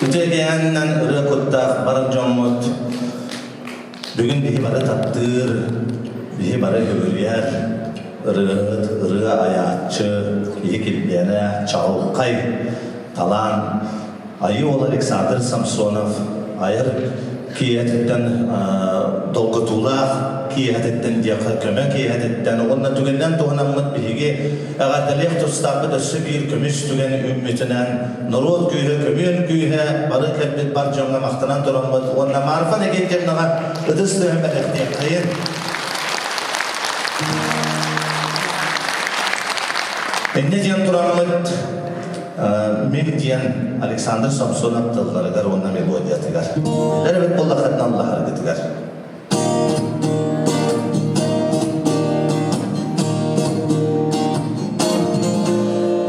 Ütegenden ırı kuttaq barın jommut. Bugün bihi barı taptır, bihi barı hürriyer, ırı ayatçı, bihi kilbiyene, çağılkay, talan. Ayı ol Aleksandr Samsonov, ayır kiyetetten dolgutulaq, kiyetetten diyaka köme kiyetetten, onna tügenden tuğunamut bihigi, ağadalıyıq tustaqı dışı bir kömüş tügen ümmetinen, nurul güyhe, kömün güyhe, barı kelbet bar jonga maqtanan duramut, onna marfa negeyken nağa ıdıslığı belektiyen kayın. Enne diyen duramut, men diyen Aleksandr Samsonov tıllarıgar, onna melodiyatıgar. Lervet bolla katna Allah hareketigar.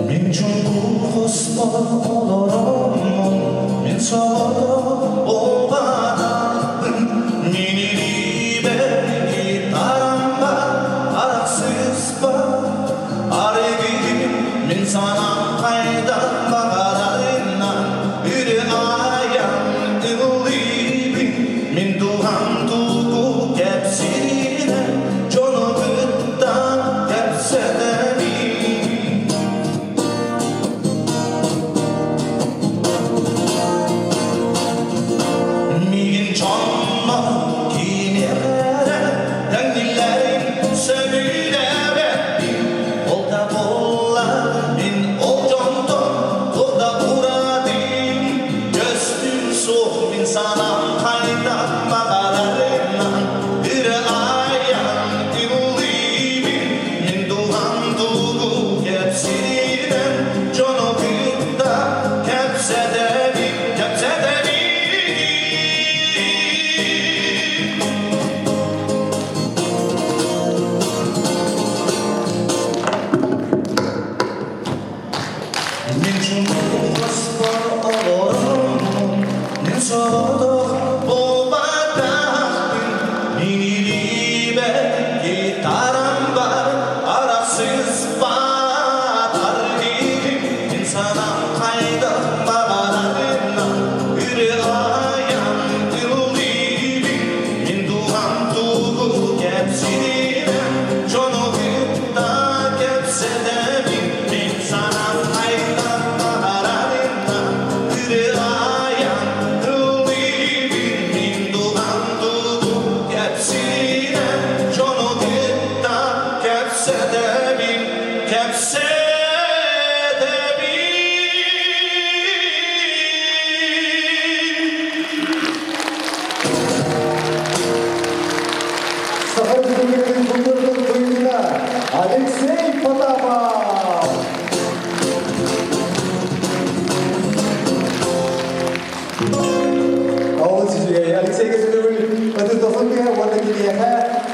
Men çungu hospa olorum, men sağda olbada, meni ribe gitaramba, araksız ba, aregi men sana kaydan bagarayna, bir ayan ılibin, men duhan tuğu kepsine, çono gıddan kepsedeni. Migin çanma kinere, dengillerin sömüle verdim, olda bolla bin ol jonton, olda uradim, göstün soğuk bin sana kaydan bagarayna, bir ayan ılibin, min duhan tuğu kepsine, çono gıdda kepsedeni, kepsedeni. Men çungu hospa olorum, men sağda olmadan, meni ribe gitaram var, araksız batar dilim, men sana kaydan bagarayna, bir ayan ılibin, men duhan tuğu kepsine, çono gıdda kepsedeni, men sana kaydan bagarayna, bir ayan ılibin, men duhan tuğu kepsine, çono gıdda kepsedeni, kepsedeni. Сахар Cumhuriyeti'nin kundurduğu kuyumuna Alexey Potapov. Ağlı sizce Alexey Gazetörü adı Dofanlı'ya oradaki diye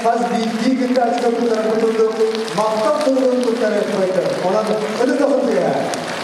faz bilgi günde açık okullara kundurduğu mahtab kurduğu kurtarı koydu. Olan adı Dofanlı'ya.